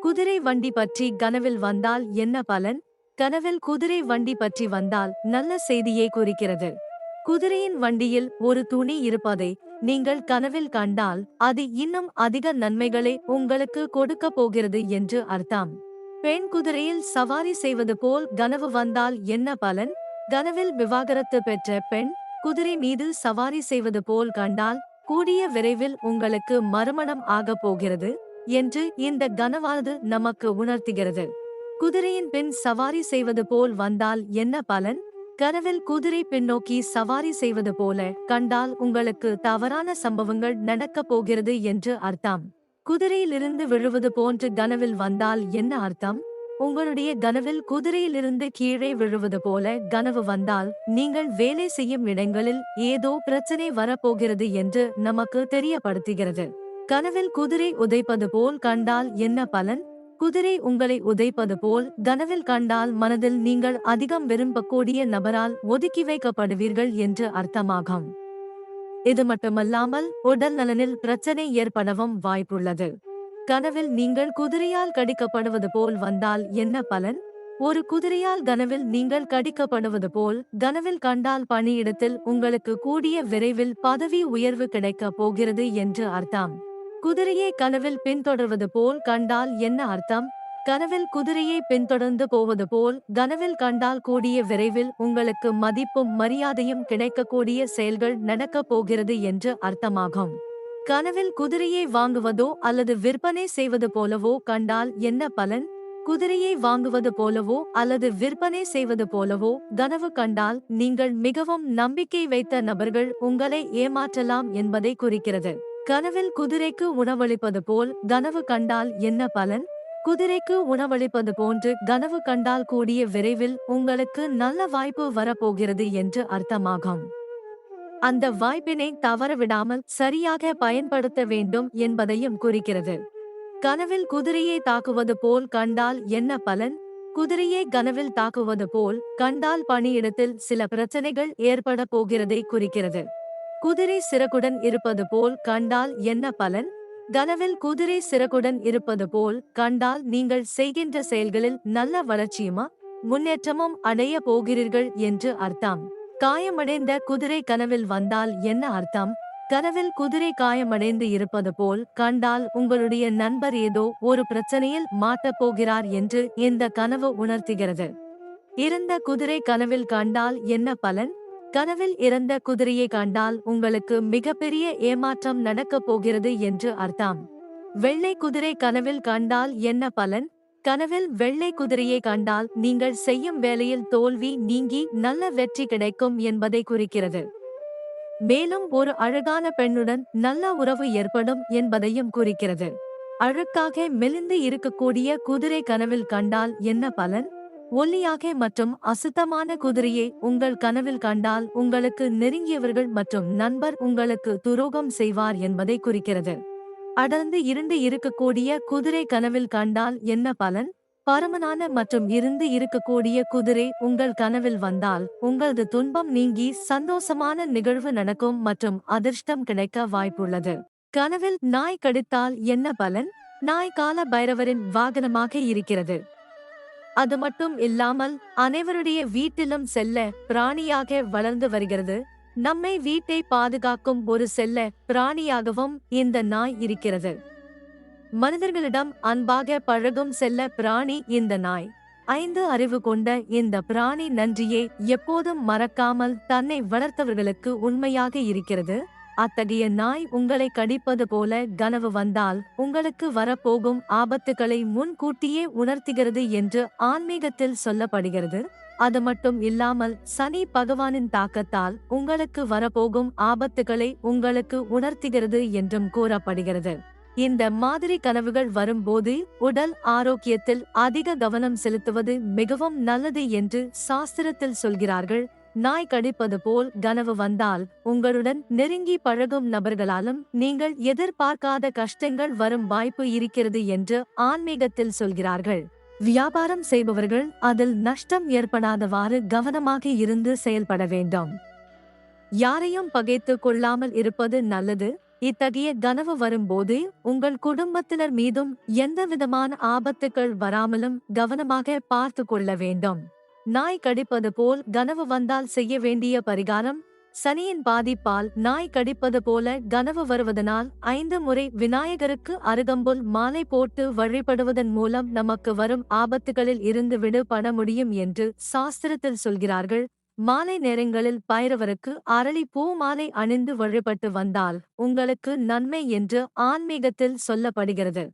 குதிரை வண்டி பற்றி கனவில் வந்தால் என்ன பலன்? கனவில் குதிரை வண்டி பற்றி வந்தால் நல்ல செய்தியை குறிக்கிறது. குதிரையின் வண்டியில் ஒரு துணி இருப்பதை நீங்கள் கனவில் கண்டால் அது இன்னும் அதிக நன்மைகளை உங்களுக்கு கொடுக்கப் போகிறது என்று அர்த்தம். பெண் குதிரையில் சவாரி செய்வது போல் கனவு வந்தால் என்ன பலன்? கனவில் விவாகரத்து பெற்ற பெண் குதிரை மீது சவாரி செய்வது போல் கண்டால் கூடிய விரைவில் உங்களுக்கு மறுமணம் ஆகப் போகிறது என்று இந்த கனவானது நமக்கு உணர்த்துகிறது. குதிரையின் பின் சவாரி செய்வது போல் வந்தால் என்ன பலன்? கனவில் குதிரை பின்னோக்கி சவாரி செய்வது போல கண்டால் உங்களுக்கு தவறான சம்பவங்கள் நடக்கப் போகிறது என்று அர்த்தம். குதிரையிலிருந்து விழுவது போன்று கனவில் வந்தால் என்ன அர்த்தம்? உங்களுடைய கனவில் குதிரையிலிருந்து கீழே விழுவது போல கனவு வந்தால் நீங்கள் வேலை செய்யும் இடங்களில் ஏதோ பிரச்சனை வரப்போகிறது என்று நமக்கு தெரியப்படுத்துகிறது. கனவில் குதிரை உதைப்பது போல் கண்டால் என்ன பலன்? குதிரை உங்களை உதைப்பது போல் கனவில் கண்டால் மனதில் நீங்கள் அதிகம் விரும்பக்கூடிய நபரால் ஒதுக்கி வைக்கப்படுவீர்கள் என்று அர்த்தமாகும். இது மட்டுமல்லாமல் உடல் நலனில் பிரச்சனை ஏற்படவும் வாய்ப்புள்ளது. கனவில் நீங்கள் குதிரையால் கடிக்கப்படுவது போல் வந்தால் என்ன பலன்? ஒரு குதிரையால் கனவில் நீங்கள் கடிக்கப்படுவது போல் கனவில் கண்டால் பணியிடத்தில் உங்களுக்கு கூடிய விரைவில் பதவி உயர்வு கிடைக்கப் போகிறது என்று அர்த்தம். குதிரையை கனவில் பின்தொடர்வது போல் கண்டால் என்ன அர்த்தம்? கனவில் குதிரையை பின்தொடர்ந்து போவது போல் கனவில் கண்டால் கூடிய விரைவில் உங்களுக்கு மதிப்பும் மரியாதையும் கிடைக்கக்கூடிய செயல்கள் நடக்கப் போகிறது என்று அர்த்தமாகும். கனவில் குதிரையை வாங்குவதோ அல்லது விற்பனை செய்வது போலவோ கண்டால் என்ன பலன்? குதிரையை வாங்குவது போலவோ அல்லது விற்பனை செய்வது போலவோ கனவு கண்டால் நீங்கள் மிகவும் நம்பிக்கை வைத்த நபர்கள் உங்களை ஏமாற்றலாம் என்பதை குறிக்கிறது. கனவில் குதிரைக்கு உணவளிப்பது போல் கனவு கண்டால் என்ன பலன்? குதிரைக்கு உணவளிப்பது போன்று கனவு கண்டால் கூடிய விரைவில் உங்களுக்கு நல்ல வாய்ப்பு வரப்போகிறது என்று அர்த்தமாகும். அந்த வாய்ப்பினை தவறவிடாமல் சரியாக பயன்படுத்த வேண்டும் என்பதையும் குறிக்கிறது. கனவில் குதிரையை தாக்குவது போல் கண்டால் என்ன பலன்? குதிரையை கனவில் தாக்குவது போல் கண்டால் பணியிடத்தில் சில பிரச்சனைகள் ஏற்பட போகிறதை குறிக்கிறது. குதிரை சிறகுடன் இருப்பது போல் கண்டால் என்ன பலன்? கனவில் குதிரை சிறகுடன் இருப்பது போல் கண்டால் நீங்கள் செய்கின்ற செயல்களில் நல்ல வளர்ச்சியுமா முன்னேற்றமும் அடைய போகிறீர்கள் என்று அர்த்தம். காயமடைந்த குதிரை கனவில் வந்தால் என்ன அர்த்தம்? கனவில் குதிரை காயமடைந்து இருப்பது போல் கண்டால் உங்களுடைய நண்பர் ஏதோ ஒரு பிரச்சனையில் மாட்டப் போகிறார் என்று இந்த கனவு உணர்த்துகிறது. இறந்த குதிரை கனவில் கண்டால் என்ன பலன்? கனவில் இறந்த குதிரையை கண்டால் உங்களுக்கு மிகப்பெரிய ஏமாற்றம் நடக்கப் போகிறது என்று அர்த்தம். வெள்ளை குதிரை கனவில் கண்டால் என்ன பலன்? கனவில் வெள்ளை குதிரையை கண்டால் நீங்கள் செய்யும் வேலையில் தோல்வி நீங்கி நல்ல வெற்றி கிடைக்கும் என்பதை குறிக்கிறது. மேலும் ஒரு அழகான பெண்ணுடன் நல்ல உறவு ஏற்படும் என்பதையும் குறிக்கிறது. அழுக்காக மெலிந்து இருக்கக்கூடிய குதிரை கனவில் கண்டால் என்ன பலன்? ஒல்லியாக மற்றும் அசுத்தமான குதிரையை உங்கள் கனவில் கண்டால் உங்களுக்கு நெருங்கியவர்கள் மற்றும் நண்பர் உங்களுக்கு துரோகம் செய்வார் என்பதை குறிக்கிறது. அடர்ந்து இருண்டு இருக்கக்கூடிய குதிரை கனவில் கண்டால் என்ன பலன்? பருமனான மற்றும் இருந்து இருக்கக்கூடிய குதிரை உங்கள் கனவில் வந்தால் உங்களது துன்பம் நீங்கி சந்தோஷமான நிகழ்வு நடக்கும் மற்றும் அதிர்ஷ்டம் கிடைக்க வாய்ப்புள்ளது. கனவில் நாய் கடித்தால் என்ன பலன்? நாய் கால பைரவரின் வாகனமாக இருக்கிறது. அது மட்டும் இல்லாமல் அனைவருடைய வீட்டிலும் செல்ல பிராணியாக வளர்ந்து வருகிறது. நம்மை வீட்டை பாதுகாக்கும் ஒரு செல்ல பிராணியாகவும் இந்த நாய் இருக்கிறது. மனிதர்களிடம் அன்பாக பழகும் செல்ல பிராணி இந்த நாய். 5 அறிவு கொண்ட இந்த பிராணி நன்றியை எப்போதும் மறக்காமல் தன்னை வளர்த்தவர்களுக்கு உண்மையாக இருக்கிறது. அத்தகைய நாய் உங்களை கடிப்பது போல கனவு வந்தால் உங்களுக்கு வரப்போகும் ஆபத்துகளை முன்கூட்டியே உணர்த்துகிறது என்று ஆன்மீகத்தில் சொல்லப்படுகிறது. அது மட்டும் இல்லாமல் சனி பகவானின் தாக்கத்தால் உங்களுக்கு வரப்போகும் ஆபத்துகளை உங்களுக்கு உணர்த்துகிறது என்றும் கூறப்படுகிறது. இந்த மாதிரி கனவுகள் வரும்போது உடல் ஆரோக்கியத்தில் அதிக கவனம் செலுத்துவது மிகவும் நல்லது என்று சாஸ்திரத்தில் சொல்கிறார்கள். நாய் கடிப்பது போல் கனவு வந்தால் உங்களுடன் நெருங்கி பழகும் நபர்களாலும் நீங்கள் எதிர்பார்க்காத கஷ்டங்கள் வரும் வாய்ப்பு இருக்கிறது என்று ஆன்மீகத்தில் சொல்கிறார்கள். வியாபாரம் செய்பவர்கள் அதில் நஷ்டம் ஏற்படாதவாறு கவனமாக இருந்து செயல்பட வேண்டும். யாரையும் பகைத்து கொள்ளாமல் இருப்பது நல்லது. இத்தகைய கனவு வரும்போது உங்கள் குடும்பத்தினர் மீதும் எந்தவிதமான ஆபத்துக்கள் வராமலும் கவனமாக பார்த்து கொள்ள வேண்டும். நாய் கடிப்பது போல் கனவு வந்தால் செய்ய வேண்டிய பரிகாரம். சனியின் பாதிப்பால் நாய் கடிப்பது போல கனவு வருவதனால் 5 முறை விநாயகருக்கு அருகம்புல் மாலை போட்டு வழிபடுவதன் மூலம் நமக்கு வரும் ஆபத்துகளில் இருந்து விடுபட முடியும் என்று சாஸ்திரத்தில் சொல்கிறார்கள். மாலை நேரங்களில் பைரவருக்கு அரளி பூ மாலை அணிந்து வழிபட்டு வந்தால் உங்களுக்கு நன்மை என்று ஆன்மீகத்தில் சொல்லப்படுகிறது.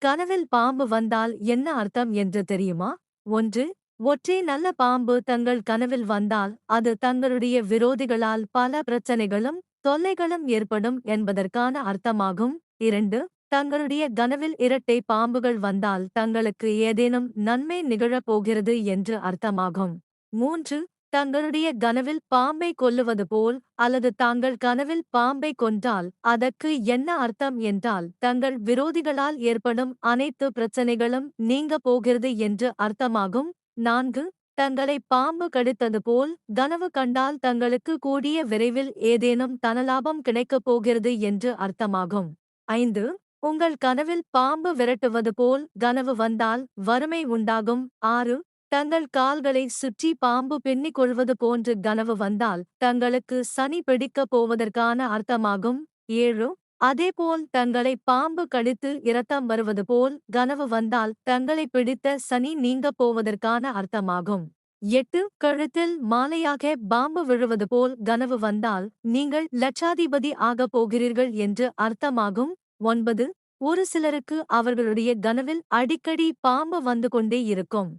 கனவில் பாம்பு வந்தால் என்ன அர்த்தம் என்று தெரியுமா? 1. ஒற்றை நல்ல பாம்பு தங்கள் கனவில் வந்தால் அது தங்களுடைய விரோதிகளால் பல பிரச்சனைகளும் தொல்லைகளும் ஏற்படும் என்பதற்கான அர்த்தமாகும். 2. தங்களுடைய கனவில் இரட்டை பாம்புகள் வந்தால் தங்களுக்கு ஏதேனும் நன்மை நிகழப் போகிறது என்று அர்த்தமாகும். 3. தங்களுடைய கனவில் பாம்பை கொல்லுவது போல் அல்லது தாங்கள் கனவில் பாம்பை கொன்றால் அதற்கு என்ன அர்த்தம் என்றால் தங்கள் விரோதிகளால் ஏற்படும் அனைத்து பிரச்சனைகளும் நீங்க போகிறது என்று அர்த்தமாகும். 4. தங்களை பாம்பு கடித்தது போல் கனவு கண்டால் தங்களுக்கு கூடிய விரைவில் ஏதேனும் தனலாபம் கிடைக்கப் போகிறது என்று அர்த்தமாகும். 5. உங்கள் கனவில் பாம்பு விரட்டுவது போல் கனவு வந்தால் வறுமை உண்டாகும். 6. தங்கள் கால்களை சுற்றி பாம்பு பின்னிக் கொள்வது போன்று கனவு வந்தால் தங்களுக்கு சனி பிடிக்கப் போவதற்கான அர்த்தமாகும். 7. அதேபோல் தங்களை பாம்பு கடித்து இரத்தம் வருவது போல் கனவு வந்தால் தங்களை பிடித்த சனி நீங்கப் போவதற்கான அர்த்தமாகும். 8. கழுத்தில் மாலையாக பாம்பு விழுவது போல் கனவு வந்தால் நீங்கள் லட்சாதிபதி ஆகப் போகிறீர்கள் என்று அர்த்தமாகும். 9. ஒரு சிலருக்கு அவர்களுடைய கனவில் அடிக்கடி பாம்பு வந்து கொண்டே இருக்கும்.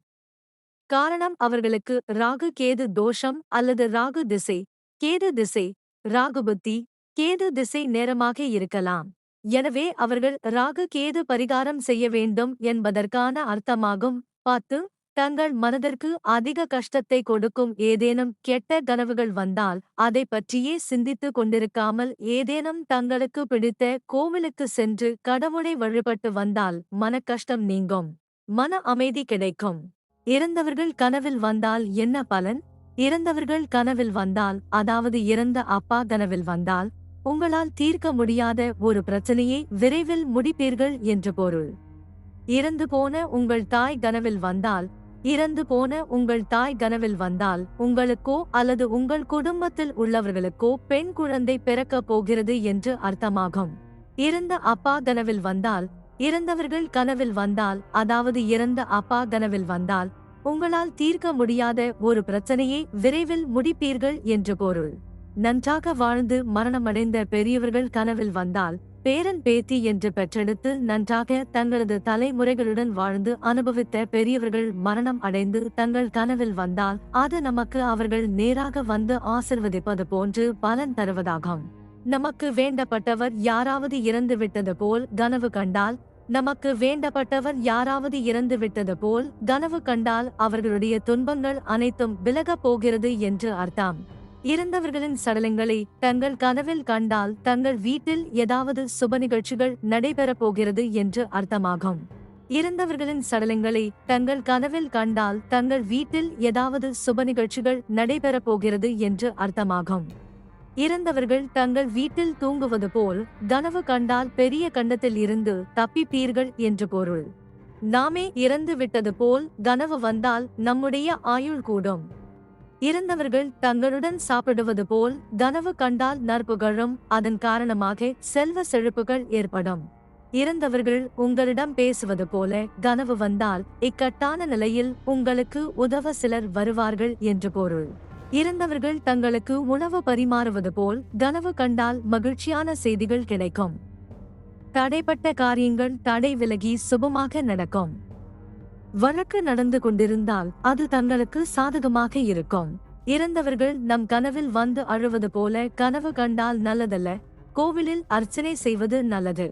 காரணம் அவர்களுக்கு ராகு கேது தோஷம் அல்லது ராகு திசை, கேது திசை, ராகு புத்தி, கேது திசை நேரமாக இருக்கலாம். எனவே அவர்கள் ராகு கேது பரிகாரம் செய்ய வேண்டும் என்பதற்கான அர்த்தமாகும். 10. தங்கள் மனதிற்கு அதிக கஷ்டத்தை கொடுக்கும் ஏதேனும் கெட்ட கனவுகள் வந்தால் அதை பற்றியே சிந்தித்து கொண்டிருக்காமல் ஏதேனும் தங்களுக்கு பிடித்த கோவிலுக்கு சென்று கடவுளை வழிபட்டு வந்தால் மனக்கஷ்டம் நீங்கும், மன அமைதி கிடைக்கும். இறந்தவர்கள் கனவில் வந்தால் என்ன பலன்? இறந்தவர்கள் கனவில் வந்தால், அதாவது இறந்த அப்பா கனவில் வந்தால் உங்களால் தீர்க்க முடியாத ஒரு பிரச்சனையை விரைவில் முடிப்பீர்கள் என்று பொருள். இறந்து போன உங்கள் தாய் கனவில் வந்தால், இறந்து போன உங்கள் தாய் கனவில் வந்தால் உங்களுக்கோ அல்லது உங்கள் குடும்பத்தில் உள்ளவர்களுக்கோ பெண் குழந்தை பிறக்கப் போகிறது என்று அர்த்தமாகும். இறந்த அப்பா கனவில் வந்தால், இறந்தவர்கள் கனவில் வந்தால், அதாவது இறந்த அப்பா கனவில் வந்தால் உங்களால் தீர்க்க முடியாத ஒரு பிரச்சனையை விரைவில் முடிப்பீர்கள் என்று பொருள். நன்றாக வாழ்ந்து மரணமடைந்த பெரியவர்கள் கனவில் வந்தால் பேரன் பேத்தி என்று பெற்றெடுத்து நன்றாக தங்களது தலைமுறைகளுடன் வாழ்ந்து அனுபவித்த பெரியவர்கள் மரணம் அடைந்து தங்கள் கனவில் வந்தால் அது நமக்கு அவர்கள் நேராக வந்து ஆசிர்வதிப்பது போன்று பலன் தருவதாகும். நமக்கு வேண்டப்பட்டவர் யாராவது இறந்துவிட்டது போல் கனவு கண்டால், நமக்கு வேண்டப்பட்டவர் யாராவது இறந்துவிட்டது போல் கனவு கண்டால் அவர்களுடைய துன்பங்கள் அனைத்தும் விலகப் போகிறது என்று அர்த்தம். இறந்தவர்களின் சடலங்களை தங்கள் கனவில் கண்டால் தங்கள் வீட்டில் ஏதாவது சுப நிகழ்ச்சிகள் நடைபெறப் போகிறது என்று அர்த்தமாகும். இறந்தவர்களின் சடலங்களை தங்கள் கனவில் கண்டால் தங்கள் வீட்டில் ஏதாவது சுப நிகழ்ச்சிகள் நடைபெறப் போகிறது என்று அர்த்தமாகும். இறந்தவர்கள் தங்கள் வீட்டில் தூங்குவது போல் கனவு கண்டால் பெரிய கண்டத்தில் இருந்து தப்பிப்பீர்கள் என்று பொருள். நாமே இறந்து விட்டது போல் கனவு வந்தால் நம்முடைய ஆயுள் கூடும். இறந்தவர்கள் தங்களுடன் சாப்பிடுவது போல் கனவு கண்டால் நற்புகழும், அதன் காரணமாக செல்வ செழிப்புகள் ஏற்படும். இறந்தவர்கள் உங்களிடம் பேசுவது போல கனவு வந்தால் இக்கட்டான நிலையில் உங்களுக்கு உதவ சிலர் வருவார்கள் என்று பொருள். இறந்தவர்கள் தங்களுக்கு உணவு பரிமாறுவது போல் கனவு கண்டால் மகிழ்ச்சியான செய்திகள் கிடைக்கும். தடைப்பட்ட காரியங்கள் தடை விலகி சுபமாக நடக்கும். வழக்கு நடந்து கொண்டிருந்தால் அது தங்களுக்கு சாதகமாக இருக்கும். இறந்தவர்கள் நம் கனவில் வந்து அழுவது போல கனவு கண்டால் நல்லதல்ல. கோவிலில் அர்ச்சனை செய்வது நல்லது.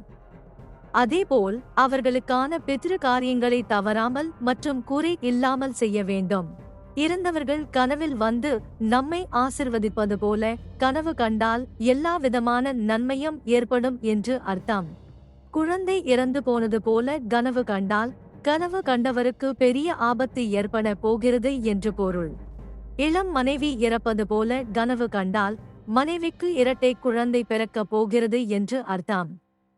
அதேபோல் அவர்களுக்கான பித்ரு காரியங்களை தவறாமல் மற்றும் குறை இல்லாமல் செய்ய வேண்டும். இறந்தவர்கள் கனவில் வந்து நம்மை ஆசிர்வதிப்பது போல கனவு கண்டால் எல்லா விதமான நன்மையும் ஏற்படும் என்று அர்த்தம். குழந்தை இறந்து போனது போல கனவு கண்டால் கனவு கண்டவருக்கு பெரிய ஆபத்து ஏற்பட போகிறது என்று பொருள். இளம் மனைவி இறப்பது போல கனவு கண்டால் மனைவிக்கு இரட்டை குழந்தை பிறக்கப் போகிறது என்று அர்த்தம்.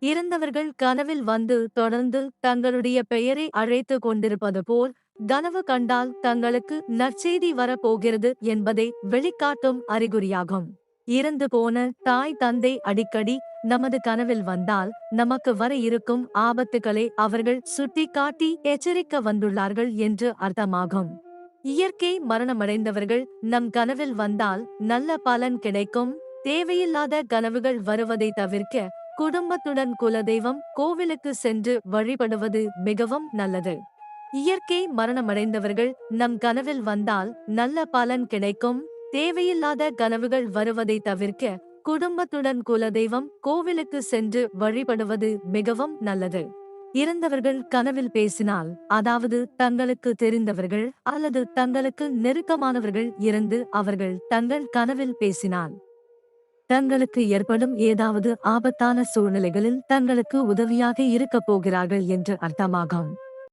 இறந்தவர்கள் கனவில் வந்து தொடர்ந்து தங்களுடைய பெயரை அழைத்து கொண்டிருப்பது போல் கனவு கண்டால் தங்களுக்கு நற்செய்தி வரப்போகிறது என்பதை வெளிக்காட்டும் அறிகுறியாகும். இறந்து போன தாய் தந்தை அடிக்கடி நமது கனவில் வந்தால் நமக்கு வர இருக்கும் ஆபத்துக்களை அவர்கள் சுட்டிக்காட்டி எச்சரிக்க வந்துள்ளார்கள் என்று அர்த்தமாகும். இயற்கை மரணமடைந்தவர்கள் நம் கனவில் வந்தால் நல்ல பலன் கிடைக்கும். தேவையில்லாத கனவுகள் வருவதை தவிர்க்க குடும்பத்துடன் குலதெய்வம் கோவிலுக்கு சென்று வழிபடுவது மிகவும் நல்லது. இயற்கை மரணமடைந்தவர்கள் நம் கனவில் வந்தால் நல்ல பலன் கிடைக்கும். தேவையில்லாத கனவுகள் வருவதை தவிர்க்க குடும்பத்துடன் குலதெய்வம் கோவிலுக்கு சென்று வழிபடுவது மிகவும் நல்லது. இறந்தவர்கள் கனவில் பேசினால், அதாவது தங்களுக்கு தெரிந்தவர்கள் அல்லது தங்களுக்கு நெருக்கமானவர்கள் இறந்து அவர்கள் தங்கள் கனவில் பேசினால், தங்களுக்கு ஏற்படும் ஏதாவது ஆபத்தான சூழ்நிலைகளில் தங்களுக்கு உதவியாக இருக்கப் போகிறார்கள் என்று அர்த்தமாகும்.